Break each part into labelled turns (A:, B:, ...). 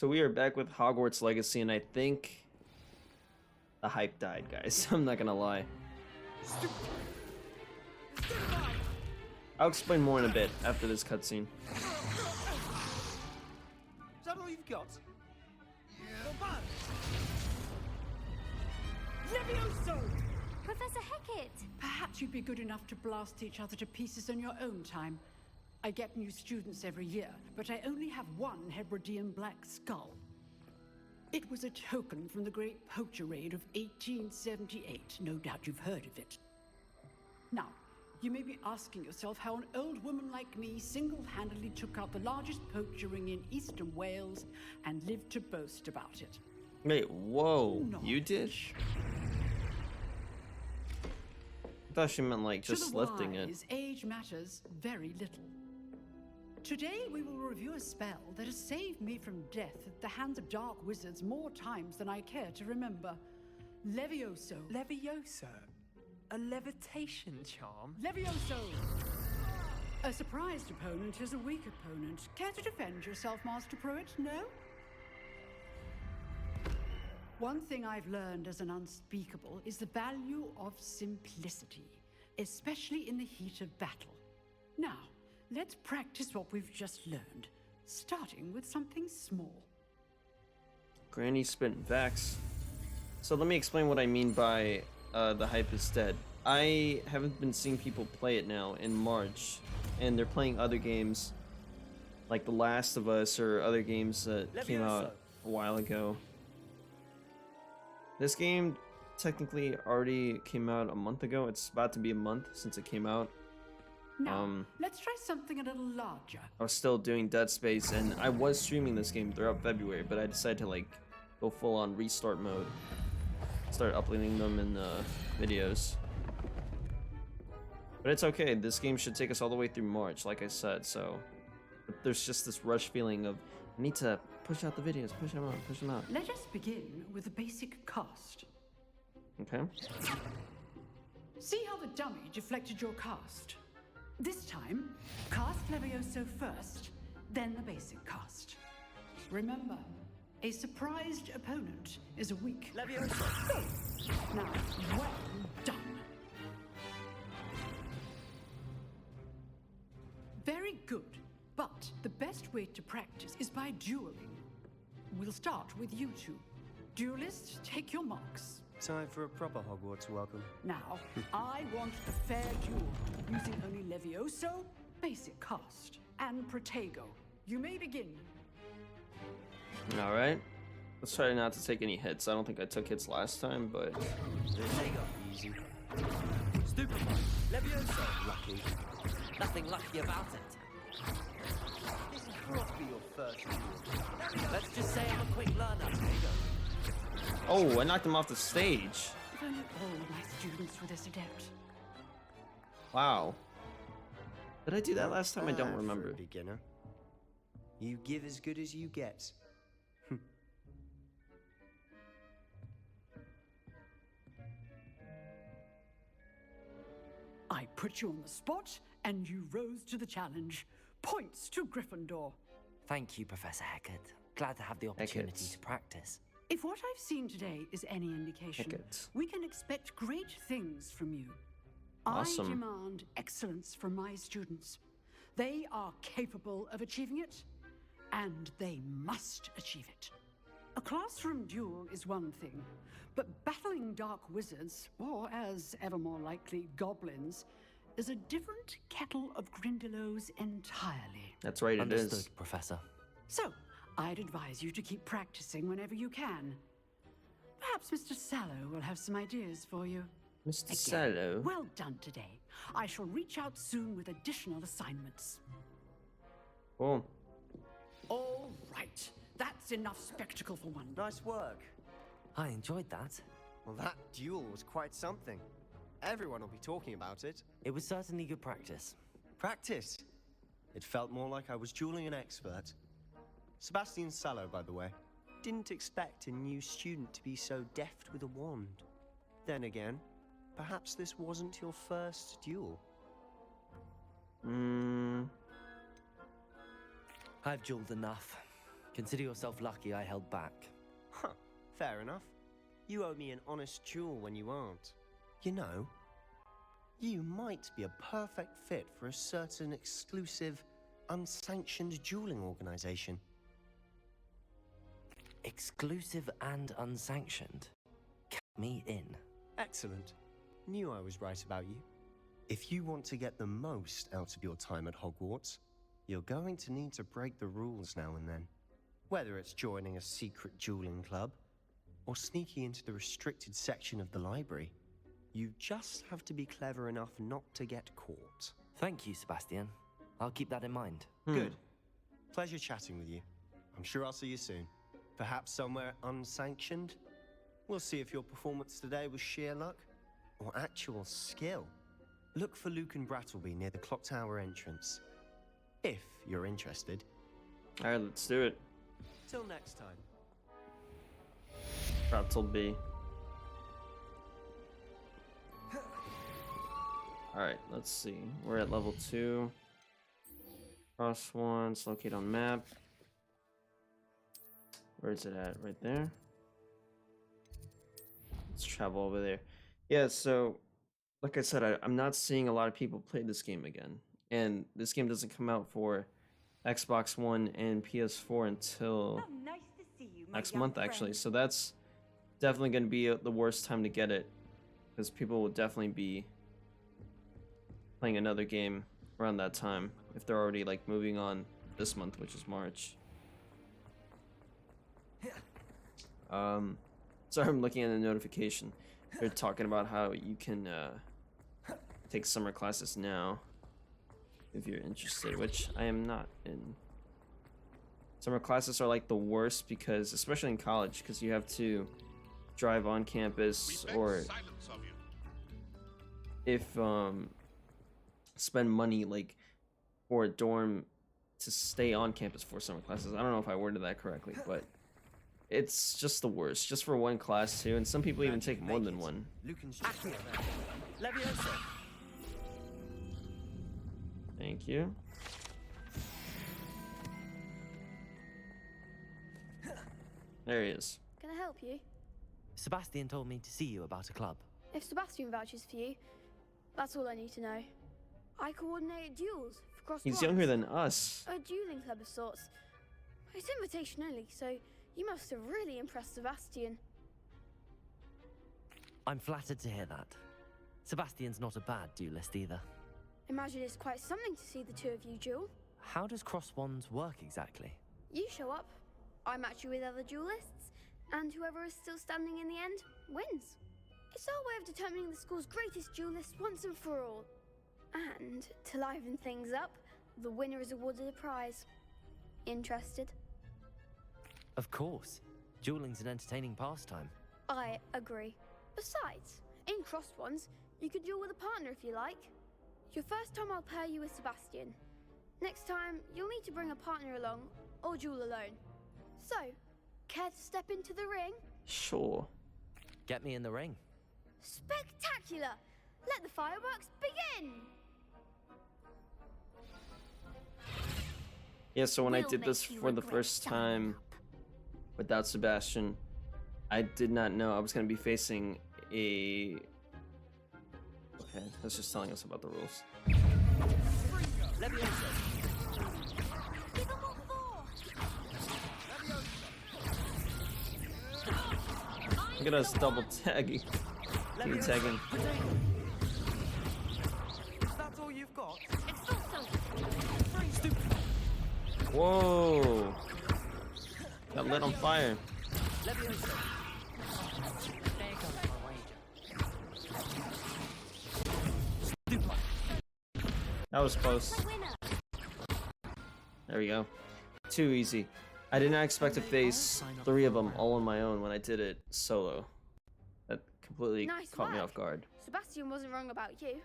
A: So we are back with Hogwarts Legacy, and I think the hype died, guys. I'm not gonna lie. I'll explain more in a bit after this cutscene.
B: Is that all you've got? Yeah.
C: Levioso!
D: Professor Hecat!
C: Perhaps you'd be good enough to blast each other to pieces on your own time. I get new students every year, but I only have one Hebridean black skull. It was a token from the Great Poacher Raid of 1878. No doubt you've heard of it. Now, you may be asking yourself how an old woman like me single-handedly took out the largest poacher ring in eastern Wales and lived to boast about it.
A: Wait, whoa, you did? I thought she meant like just lifting it.
C: Age matters very little. Today we will review a spell that has saved me from death at the hands of dark wizards more times than I care to remember. Levioso.
B: Levioso? A levitation charm?
C: Levioso! A surprised opponent is a weak opponent. Care to defend yourself, Master Pruitt? No? One thing I've learned as an unspeakable is the value of simplicity, especially in the heat of battle. Now, let's practice what we've just learned, starting with something small.
A: Granny spitting facts. So let me explain what I mean by the hype is dead. I haven't been seeing people play it now in March, and they're playing other games like The Last of Us or other games that came out a while ago. This game technically already came out a month ago. It's about to be a month since it came out.
C: Now, let's try something a little larger.
A: I was still doing Dead Space, and I was streaming this game throughout February, but I decided to like go full on restart mode. Start uploading them in videos. But it's okay, this game should take us all the way through March, like I said, so there's just this rush feeling of I need to push out the videos, push them out.
C: Let us begin with the basic cast.
A: Okay.
C: See how the dummy deflected your cast? This time, cast Levioso first, then the basic cast. Remember, a surprised opponent is a weak
B: Levioso!
C: Now, well done. Very good, but the best way to practice is by dueling. We'll start with you two. Duelists, take your marks.
B: Time for a proper Hogwarts welcome.
C: Now, I want a fair duel, using only Levioso, basic cast, and Protego. You may begin.
A: Alright. Let's try not to take any hits. I don't think I took hits last time, but...
B: Protego, easy. Stupid. Levioso. Lucky.
E: Nothing lucky about it.
B: This has got to be your first duel.
E: Let's just say I'm a quick learner.
A: Oh, I knocked him off the stage.
C: If only all my students were this adept.
A: Wow. Did I do that last time? I don't
B: For
A: remember.
B: a beginner. You give as good as you get.
C: I put you on the spot, and you rose to the challenge. Points to Gryffindor.
E: Thank you, Professor Hecat. Glad to have the opportunity
A: Hecat.
E: to practice.
C: If what I've seen today is any indication,
A: Hecat.
C: we can expect great things from you.
A: Awesome.
C: I demand excellence from my students. They are capable of achieving it, and they must achieve it. A classroom duel is one thing, but battling dark wizards, or as ever more likely, goblins, is a different kettle of Grindylows entirely.
A: That's right, it is.
E: Understood, Professor.
C: So, I'd advise you to keep practicing whenever you can. Perhaps Mr. Sallow will have some ideas for you.
A: Mr.
C: Again,
A: Sallow.
C: well done today. I shall reach out soon with additional assignments.
A: Cool.
C: All right. That's enough spectacle for one.
B: Nice work.
E: I enjoyed that.
B: Well, that duel was quite something. Everyone will be talking about it.
E: It was certainly good practice.
B: Practice. It felt more like I was dueling an expert. Sebastian Sallow, by the way. Didn't expect a new student to be so deft with a wand. Then again, perhaps this wasn't your first duel.
E: I've dueled enough. Consider yourself lucky I held back.
B: Huh, fair enough. You owe me an honest duel when you aren't. You know, you might be a perfect fit for a certain exclusive, unsanctioned dueling organization.
E: Exclusive and unsanctioned. Count me in.
B: Excellent. Knew I was right about you. If you want to get the most out of your time at Hogwarts, you're going to need to break the rules now and then. Whether it's joining a secret dueling club, or sneaking into the restricted section of the library, you just have to be clever enough not to get caught.
E: Thank you, Sebastian. I'll keep that in mind.
B: Good. Pleasure chatting with you. I'm sure I'll see you soon. Perhaps somewhere unsanctioned? We'll see if your performance today was sheer luck or actual skill. Look for Luke and Brattleby near the clock tower entrance, if you're interested.
A: All right, let's do it.
B: Till next time.
A: Brattleby. All right, let's see. We're at level 2. Cross ones, locate on map. Where is it at? Right there. Let's travel over there. Yeah, so like I said, I'm not seeing a lot of people play this game again. And this game doesn't come out for Xbox One and PS4 until
F: Nice to see you, my
A: next
F: young
A: month, actually.
F: friend.
A: So that's definitely going to be the worst time to get it, because people will definitely be playing another game around that time if they're already like moving on this month, which is March. Sorry, I'm looking at the notification. They're talking about how you can take summer classes now if you're interested, which I am not in. Summer classes are like the worst, because especially in college, because you have to drive on campus, or if spend money like for a dorm to stay on campus for summer classes. I don't know if I worded that correctly, but it's just the worst, just for one class too, and some people even take more than one. Thank you. There he is.
D: Can I help you?
E: Sebastian told me to see you about a club.
D: If Sebastian vouches for you, that's all I need to know. I coordinate duels for cross
A: He's
D: ones.
A: younger than us.
D: A dueling club of sorts. It's invitation only, so you must have really impressed Sebastian.
E: I'm flattered to hear that. Sebastian's not a bad duelist either.
D: Imagine it's quite something to see the two of you duel.
E: How does cross wands work exactly?
D: You show up, I match you with other duelists, and whoever is still standing in the end wins. It's our way of determining the school's greatest duelist once and for all. And to liven things up, the winner is awarded a prize. Interested?
E: Of course. Dueling's an entertaining pastime.
D: I agree. Besides, in crossed ones, you could duel with a partner if you like. Your first time I'll pair you with Sebastian. Next time, you'll need to bring a partner along, or duel alone. So, care to step into the ring?
A: Sure.
E: Get me in the ring.
D: Spectacular! Let the fireworks begin!
A: Yeah, so when I
D: We'll
A: did this
D: make you
A: for the
D: regret
A: first
D: signing
A: time without Sebastian, I did not know I was going to be facing a... Okay, that's just telling us about the rules. Look at us double tagging. Team tagging.
B: That's all you've got?
A: Whoa! Got lit on fire. That was close. There we go. Too easy. I did not expect to face 3 of them all on my own when I did it solo. That completely
D: Nice
A: caught me
D: work.
A: off guard.
D: Sebastian wasn't wrong about you.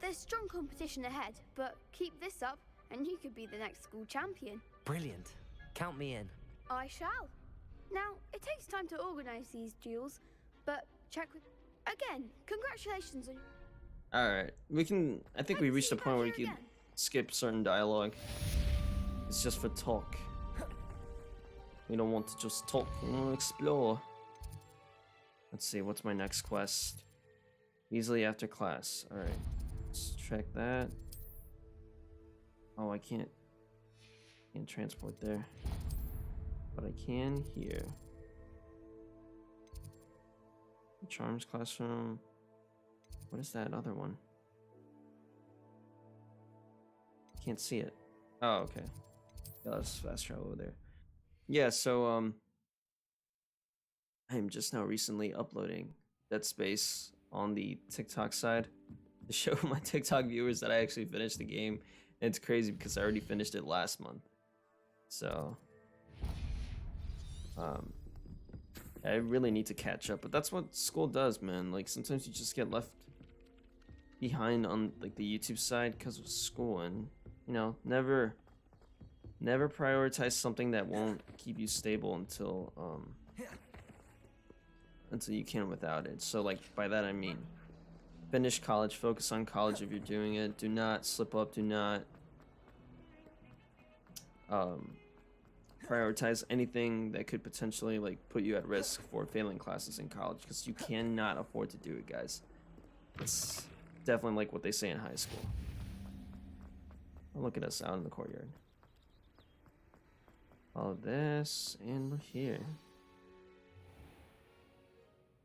D: There's strong competition ahead, but keep this up and you could be the next school champion.
E: Brilliant. Count me in.
D: I shall. Now, it takes time to organize these duels, but check with... Again, congratulations on...
A: Alright, we can... I think we reached a point where we can
D: Again.
A: skip certain dialogue. It's just for talk. We don't want to just talk, we want to explore. Let's see, what's my next quest? Easily after class. Alright, let's check that. Oh, I can't transport there. But I can here. Charms classroom. What is that other one? Can't see it. Oh, okay. Yeah, let's fast travel over there. Yeah, so I'm just now recently uploading Dead Space on the TikTok side to show my TikTok viewers that I actually finished the game. And it's crazy because I already finished it last month. So I really need to catch up, but that's what school does, man. Like sometimes you just get left behind on like the YouTube side because of school, and you know, never prioritize something that won't keep you stable until you can without it. So like by that I mean finish college, focus on college if you're doing it. Do not slip up, do not prioritize anything that could potentially like put you at risk for failing classes in college, because you cannot afford to do it, guys. It's definitely like what they say in high school. Oh, look at us out in the courtyard. All of this, and we're here.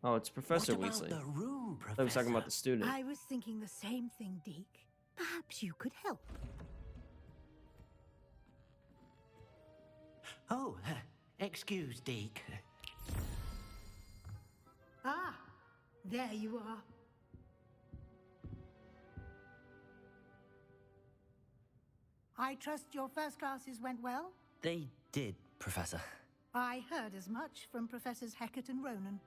A: Oh, it's Professor Weasley.
F: The room, Professor?
A: I was talking about the student.
G: I was thinking the same thing, Deke. Perhaps you could help.
F: Oh, excuse, Deke.
G: Ah, there you are. I trust your first classes went well?
E: They did, Professor.
G: I heard as much from Professors Hecat and Ronan.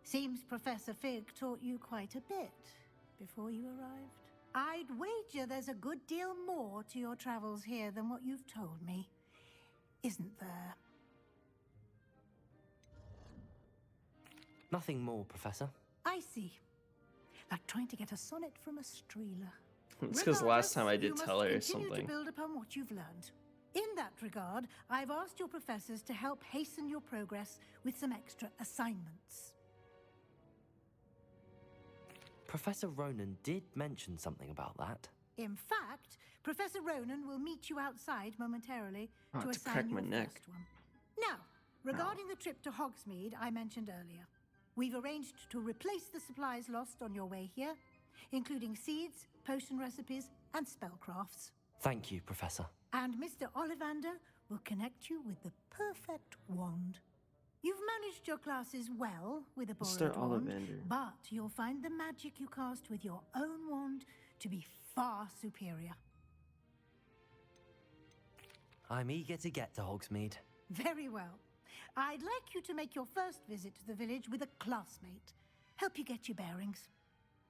G: Seems Professor Fig taught you quite a bit before you arrived. I'd wager there's a good deal more to your travels here than what you've told me. Isn't there?
E: Nothing more, Professor.
G: I see. Like trying to get a sonnet from a streeler.
A: It's because last time I did
G: Regardless,
A: tell
G: you
A: her
G: must continue
A: something.
G: to build upon what you've learned. In that regard, I've asked your professors to help hasten your progress with some extra assignments.
E: Professor Ronan did mention something about that.
G: In fact, Professor Ronan will meet you outside momentarily
A: Oh,
G: to
A: to
G: assign
A: crack
G: your
A: my neck.
G: first one. Now, regarding the trip to Hogsmeade I mentioned earlier, we've arranged to replace the supplies lost on your way here, including seeds, potion recipes, and spellcrafts.
E: Thank you, Professor.
G: And Mr. Ollivander will connect you with the perfect wand. You've managed your classes well with a borrowed
A: Mr.
G: wand,
A: Ollivander.
G: but you'll find the magic you cast with your own wand to be far superior.
E: I'm eager to get to Hogsmeade.
G: Very well. I'd like you to make your first visit to the village with a classmate. Help you get your bearings.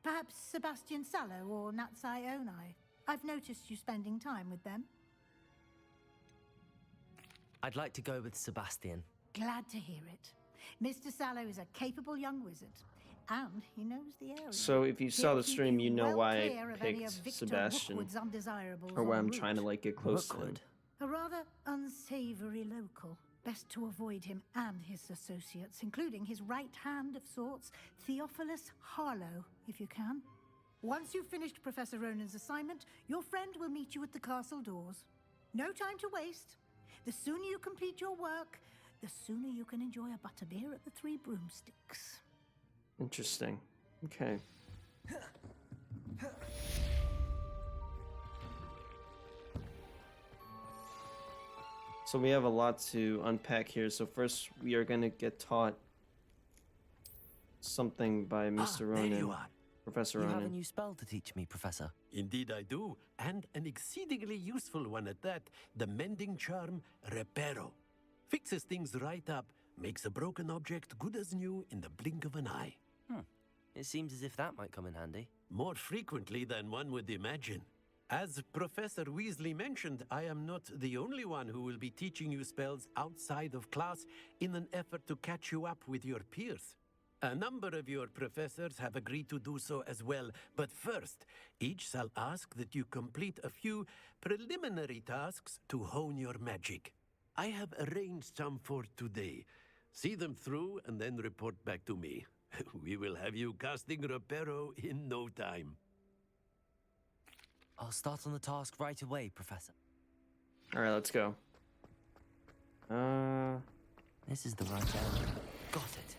G: Perhaps Sebastian Sallow or Natsai Onai. I've noticed you spending time with them.
E: I'd like to go with Sebastian.
G: Glad to hear it. Mr. Sallow is a capable young wizard, and he knows the area.
A: So if you saw
G: He'll
A: the
G: keep
A: stream, you know
G: well
A: why
G: clear
A: I
G: of any of
A: picked
G: Victor
A: Sebastian,
G: Rookwood's undesirables
A: or why
G: en
A: I'm
G: route.
A: trying to like get close to him.
E: Rookwood?
G: A rather unsavory local. Best to avoid him and his associates, including his right hand of sorts, Theophilus Harlow, if you can. Once you've finished Professor Ronan's assignment, your friend will meet you at the castle doors. No time to waste. The sooner you complete your work, the sooner you can enjoy a butterbeer at the Three Broomsticks.
A: Interesting. Okay. So we have a lot to unpack here. So first we are going to get taught something by Mr.
F: There you
A: Ronan.
F: are.
A: Professor
E: You have a
A: Ronan.
E: new spell to teach me, Professor.
H: Indeed I do, and an exceedingly useful one at that, the mending charm Reparo. Fixes things right up, makes a broken object good as new in the blink of an eye.
E: It seems as if that might come in handy.
H: More frequently than one would imagine. As Professor Weasley mentioned, I am not the only one who will be teaching you spells outside of class in an effort to catch you up with your peers. A number of your professors have agreed to do so as well, but first, each shall ask that you complete a few preliminary tasks to hone your magic. I have arranged some for today. See them through and then report back to me. We will have you casting Reparo in no time.
E: I'll start on the task right away, Professor.
A: All right, let's go.
E: This is the right area. Got it.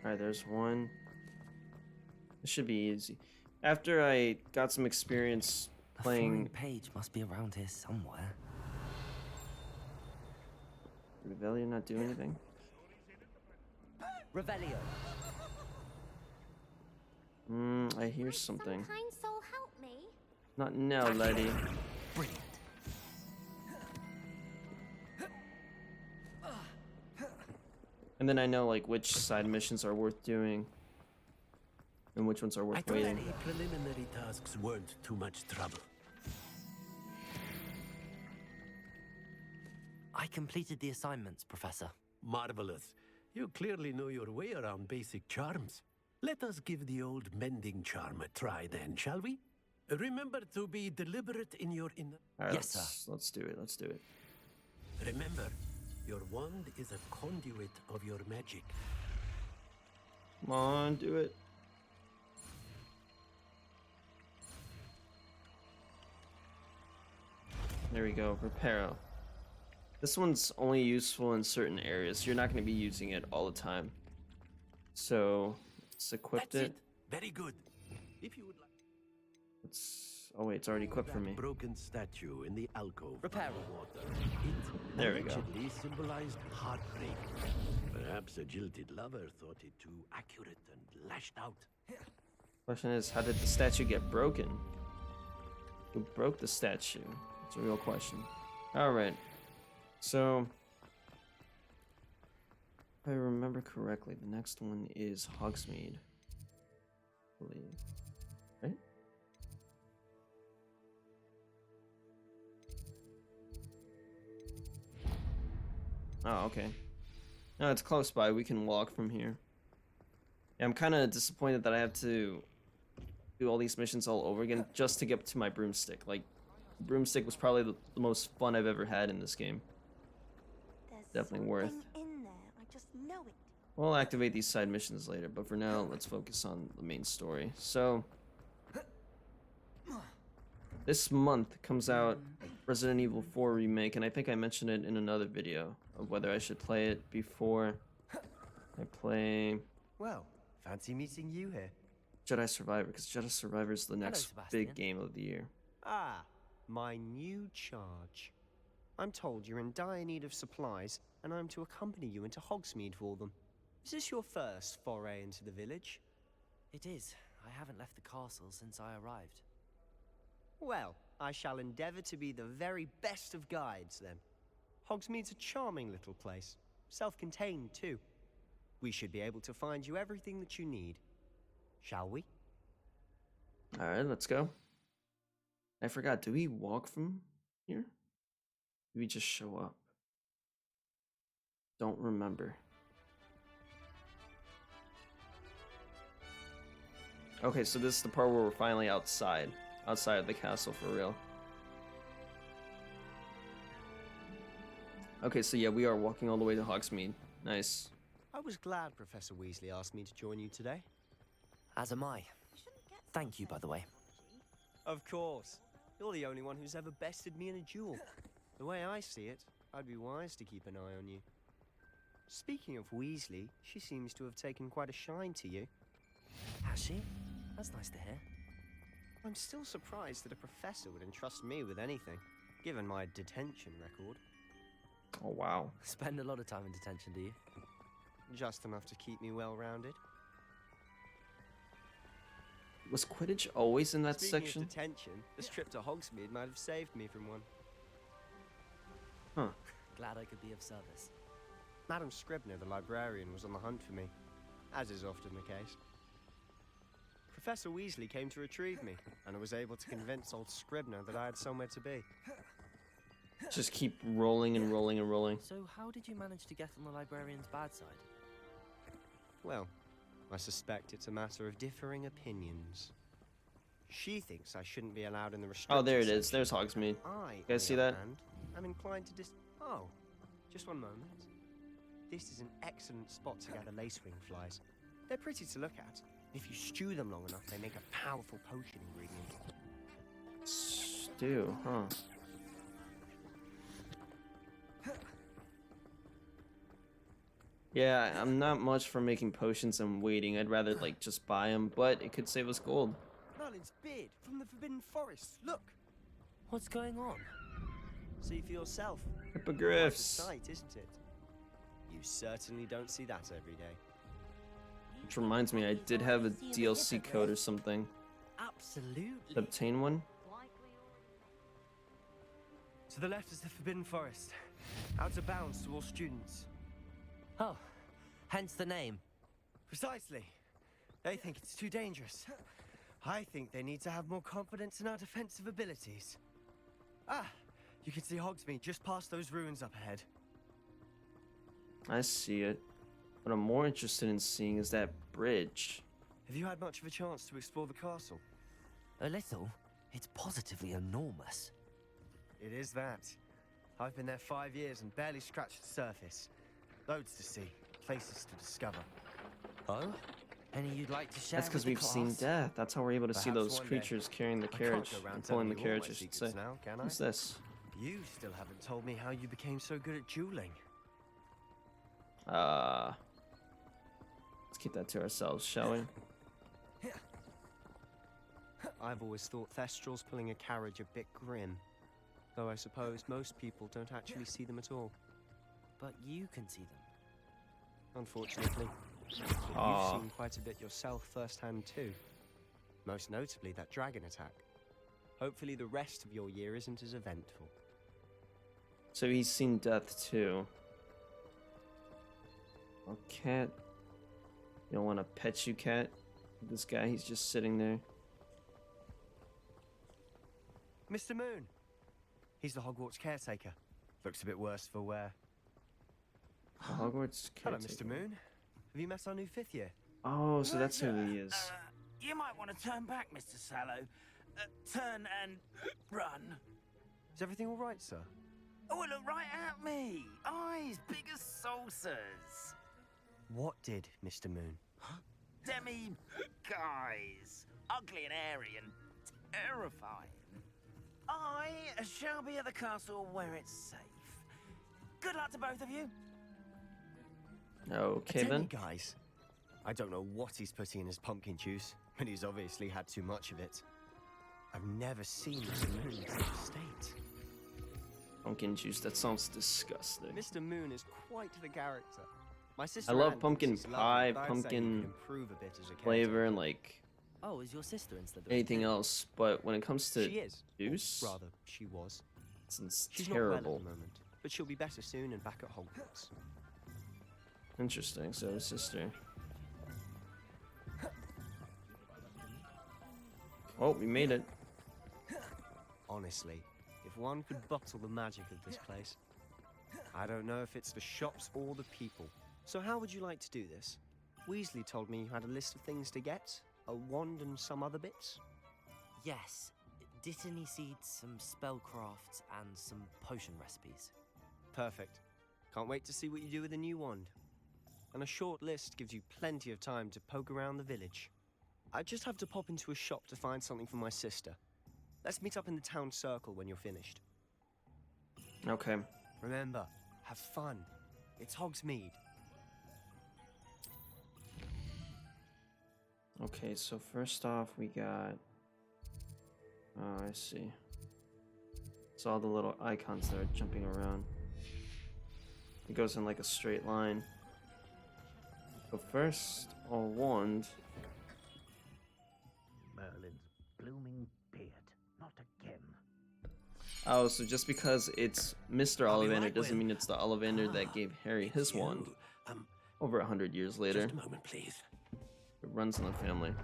A: All right, there's one. This should be easy. After I got some experience
E: A foreign
A: playing
E: page must be around here somewhere.
A: Revelio, not do anything.
E: Revelio.
A: I hear something.
D: Some kind soul help me.
A: Not now, lady.
E: Brilliant.
A: And then I know like which side missions are worth doing and which ones are
H: I
A: worth
H: thought
A: waiting.
H: any preliminary tasks weren't too much trouble.
E: I completed the assignments, Professor.
H: Marvelous. You clearly know your way around basic charms. Let us give the old mending charm a try then, shall we? Remember to be deliberate in your
A: All right,
E: Yes,
A: let's do it. Let's do it.
H: Remember, your wand is a conduit of your magic.
A: Come on, do it. There we go, Reparo. This one's only useful in certain areas. You're not going to be using it all the time. So, let's equip
H: That's
A: it.
H: it. Very good. If you would like
A: Oh wait, it's already equipped for
H: that
A: me.
H: broken statue in the alcove by
E: Reparo.
H: the water. It
A: There we go.
H: allegedly symbolized heartbreak. Perhaps a jilted lover thought it too accurate and lashed out.
A: Question is, how did the statue get broken? Who broke the statue? It's a real question. Alright. So, if I remember correctly, the next one is Hogsmeade. I believe. Right? Oh, okay. No, it's close by. We can walk from here. Yeah, I'm kind of disappointed that I have to do all these missions all over again just to get to my broomstick. Like, broomstick was probably the most fun I've ever had in this game.
D: There's
A: Definitely worth.
D: something in there. I just know it.
A: We'll activate these side missions later, but for now, let's focus on the main story. So, this month comes out Resident Evil 4 Remake, and I think I mentioned it in another video of whether I should play it before I play
B: Well, fancy meeting you here.
A: Jedi Survivor, because Jedi Survivor is the next big
E: Sebastian.
A: game of the year.
B: Ah, my new charge. I'm told you're in dire need of supplies, and I'm to accompany you into Hogsmeade for them. Is this your first foray into the village?
E: It is. I haven't left the castle since I arrived.
B: Well, I shall endeavor to be the very best of guides, then. Hogsmeade's a charming little place. Self-contained, too. We should be able to find you everything that you need. Shall we?
A: Alright, let's go. I forgot, do we walk from here? Do we just show up? Don't remember. Okay, so this is the part where we're finally outside of the castle for real. Okay, so yeah, we are walking all the way to Hogsmeade. Nice.
B: I was glad Professor Weasley asked me to join you today.
E: As am I. Thank you, by the way.
B: Of course. You're the only one who's ever bested me in a duel. The way I see it, I'd be wise to keep an eye on you. Speaking of Weasley, she seems to have taken quite a shine to you.
E: Has she? That's nice to hear.
B: I'm still surprised that a professor would entrust me with anything, given my detention record.
A: Oh wow.
E: Spend a lot of time in detention, do you?
B: Just enough to keep me well-rounded.
A: Was Quidditch always in that
B: Speaking
A: section?
B: of detention, this trip to Hogsmeade might have saved me from one.
A: Huh.
E: Glad I could be of service.
B: Madam Scribner, the librarian, was on the hunt for me, as is often the case. Professor Weasley came to retrieve me, and I was able to convince old Scribner that I had somewhere to be.
A: Just keep rolling and rolling and rolling.
E: So how did you manage to get on the librarian's bad side?
B: Well, I suspect it's a matter of differing opinions. She thinks I shouldn't be allowed in the restricted
A: Oh, there it is.
B: section.
A: There's Hogsmeade.
B: I,
A: You guys see
B: on the
A: that?
B: other hand, I'm inclined to Oh, just one moment. This is an excellent spot to gather lacewing flies. They're pretty to look at. If you stew them long enough, they make a powerful potion ingredient.
A: Stew, huh? Yeah, I'm not much for making potions and waiting. I'd rather, like, just buy them, but it could save us gold.
B: Merlin's beard from the Forbidden Forest. Look!
E: What's going on?
B: See for yourself. Quite a
A: Hippogriffs.
B: sight, isn't it? You certainly don't see that every day.
A: Which reminds me, I did have a DLC code or something.
E: Absolutely.
A: To obtain one?
B: To the left is the Forbidden Forest. Out of bounds to all students.
E: Oh, hence the name.
B: Precisely. They think it's too dangerous. I think they need to have more confidence in our defensive abilities. Ah, you can see Hogsmeade just past those ruins up ahead.
A: I see it. What I'm more interested in seeing is that bridge.
B: Have you had much of a chance to explore the castle?
E: A little. It's positively enormous.
B: It is that. I've been there 5 years and barely scratched the surface. Loads to see, places to discover.
E: Oh? Any you'd like to share?
A: That's because
E: with the
A: we've seen
E: class?
A: death. That's how we're able to see
B: Perhaps
A: those
B: one day.
A: creatures carrying the
B: I can't
A: carriage.
B: go round
A: Pulling the
B: telling you all
A: carriage,
B: my
A: I should say.
B: secrets now, can I?
A: What's this?
B: You still haven't told me how you became so good at dueling.
A: Let's keep that to ourselves, shall we?
B: I've always thought Thestrals pulling a carriage a bit grim. Though I suppose most people don't actually see them at all.
E: But you can see them.
B: Unfortunately. But
A: Aw.
B: you've seen quite a bit yourself firsthand too. Most notably that dragon attack. Hopefully the rest of your year isn't as eventful.
A: So he's seen death too. Oh, cat. You don't want to pet you, cat? This guy, he's just sitting there.
B: Mr. Moon! He's the Hogwarts caretaker. Looks a bit worse for wear.
A: The Hogwarts
B: Hello,
A: caretaker.
B: Mr. Moon. Have you met our new 5th year?
A: Oh, so that's who he is.
F: You might want to turn back, Mr. Sallow. Turn and run.
B: Is everything all right, sir?
F: Oh, look right at me. Eyes big as saucers.
B: What did, Mr. Moon?
F: Demi guys. Ugly and airy and terrifying. I shall be at the castle where it's safe. Good luck to both of you.
A: Okay then.
B: Guys. I don't know what he's putting in his pumpkin juice, but he's obviously had too much of it. I've never seen Mr. Moon in such a state.
A: Pumpkin juice, that sounds disgusting.
B: Mr. Moon is quite the character. My sister
A: I love
B: Anne
A: pumpkin
B: thinks he's
A: pie,
B: lovely, but I'd say he
A: pumpkin
B: could improve a bit as a
A: flavor,
B: caretaker.
A: and like
E: Oh, is your sister in Slytherin?
A: anything else. But when it comes to
B: She is.
A: juice,
B: Rather, she was.
A: it's
B: She's not well at
A: terrible.
B: the moment, but she'll be better soon and back at Hogwarts.
A: Interesting. So his sister. Oh, we made it.
B: Honestly, if one could bottle the magic of this place. I don't know if it's the shops or the people. So how would you like to do this? Weasley told me you had a list of things to get, a wand and some other bits.
E: Yes. Dittany seeds, some spellcrafts, and some potion recipes.
B: Perfect. Can't wait to see what you do with the new wand. And a short list gives you plenty of time to poke around the village. I just have to pop into a shop to find something for my sister. Let's meet up in the town circle when you're finished.
A: Okay.
B: Remember, have fun. It's Hogsmeade.
A: Okay, so first off, we got. Oh, I see. It's all the little icons that are jumping around. It goes in like a straight line. So first, a wand.
F: Merlin's blooming beard. Not again.
A: Oh, so just because it's Mr.
H: I'll be
A: Ollivander
H: right
A: doesn't
H: with-
A: mean it's the Ollivander that gave Harry his
H: You,
A: wand. Over 100 years later,
H: Just a moment, please.
A: it runs in the family.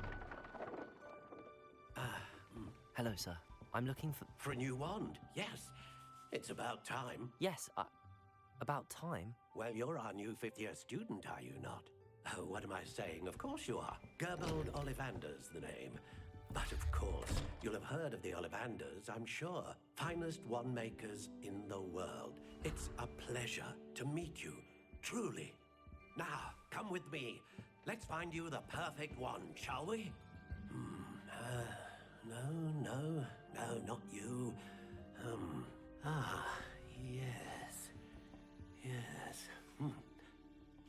E: Hello, sir. I'm looking for...
H: For a new wand, yes. It's about time.
E: Yes, about time.
H: Well, you're our new 5th-year student, are you not? Oh, what am I saying? Of course you are. Gerbold Ollivander's the name. But of course, you'll have heard of the Ollivanders, I'm sure. Finest wand makers in the world. It's a pleasure to meet you, truly. Now, come with me. Let's find you the perfect wand, shall we? No, not you. Yes.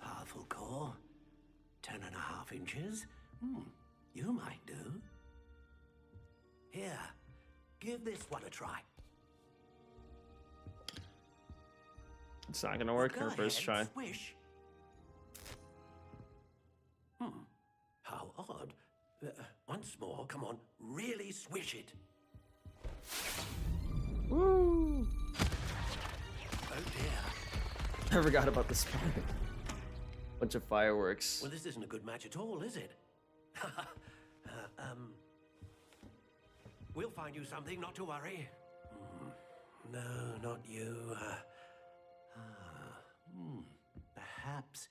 H: Powerful core. 10.5 inches. You might do. Here, give this one a try.
A: It's not gonna work
H: Go
A: her first try.
H: ahead, swish. How odd. Once more, come on, really swish it.
A: Woo!
H: Oh dear.
A: I forgot about this part. Bunch of fireworks.
H: Well, this isn't a good match at all, is it? We'll find you something, not to worry. No, not you. Perhaps.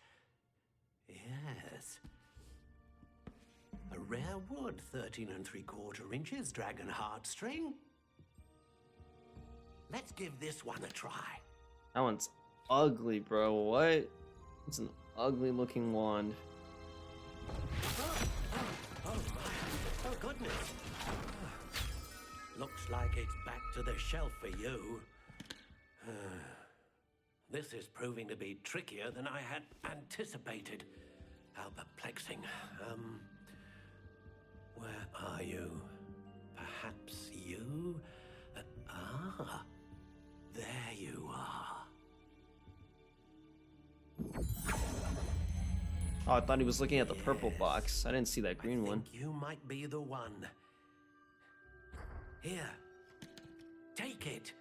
H: Yes. A rare wood, 13 3/4 inches, dragon heartstring. Let's give this one a try.
A: That one's ugly, bro. What? It's an ugly looking wand.
H: Oh my. Oh goodness. Looks like it's back to the shelf for you. This is proving to be trickier than I had anticipated. How perplexing. Where are you? Perhaps you? There you are.
A: Oh, I thought he was looking at the purple box. I didn't see that green one.
H: You might be the one. Here, take it.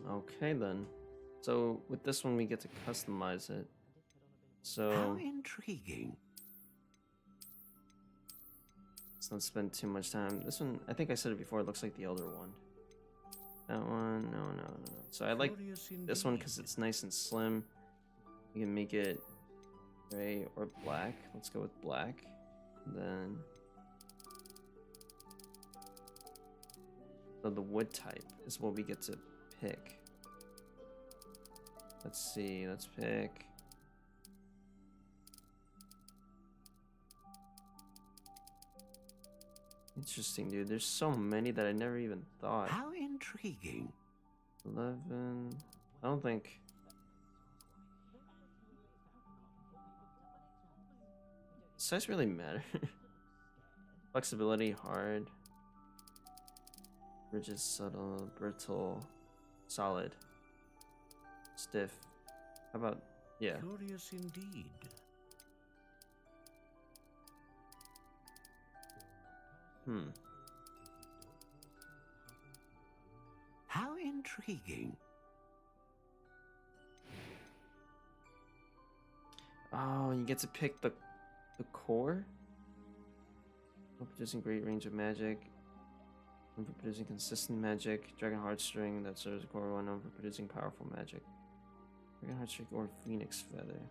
A: Okay then. So with this one we get to customize it. So
H: How intriguing.
A: let's not spend too much time. This one, I think I said it before, it looks like the elder one. That one, no. So I like this one because it's nice and slim. You can make it gray or black. Let's go with black. And then so the wood type is what we get to pick. Let's see, let's pick. Interesting, dude. There's so many that I never even thought.
H: How intriguing.
A: 11. I don't think. Does size really matter? Flexibility, hard. Rigid, subtle, brittle, solid, stiff. How about, yeah.
H: Curious indeed. How intriguing.
A: Oh, you get to pick the core? One producing great range of magic. One for producing consistent magic. Dragon Heartstring, that serves a core one. One for producing powerful magic. Dragon Heartstring or Phoenix Feather.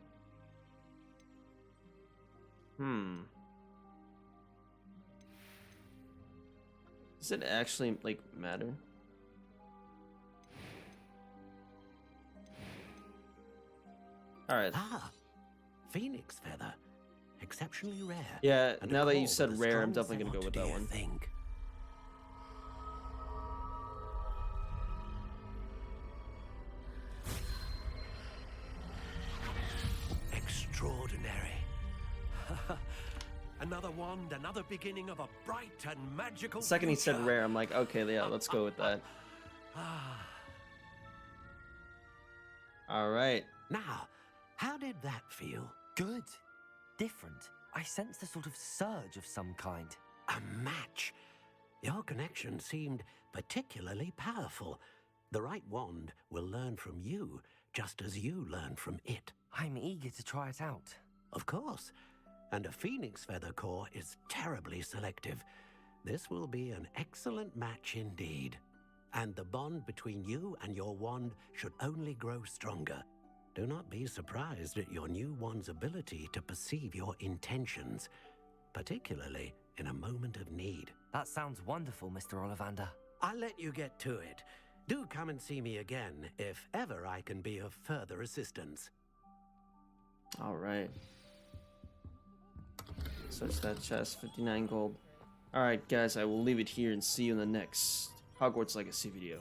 A: Does it actually, like, matter? Alright.
H: Phoenix Feather. Exceptionally rare.
A: Yeah,
H: And
A: now
H: a
A: that you
H: core
A: said
H: with a
A: rare, I'm
H: strong
A: definitely gonna go
H: scent.
A: with
H: Do
A: that
H: you
A: one.
H: think? Extraordinary. Another wand, another beginning of a bright and magical
A: The second he said
H: future.
A: rare, I'm like, okay, yeah, let's go with that. Alright.
H: Now, how did that feel?
E: Good. Different. I sensed a sort of surge of some kind.
H: A match. Your connection seemed particularly powerful. The right wand will learn from you, just as you learn from it.
E: I'm eager to try it out.
H: Of course. And a Phoenix Feather core is terribly selective. This will be an excellent match indeed. And the bond between you and your wand should only grow stronger. Do not be surprised at your new one's ability to perceive your intentions, particularly in a moment of need.
E: That sounds wonderful, Mr. Ollivander.
H: I'll let you get to it. Do come and see me again if ever I can be of further assistance.
A: All right. Search that chest, 59 gold. All right, guys, I will leave it here and see you in the next Hogwarts Legacy video.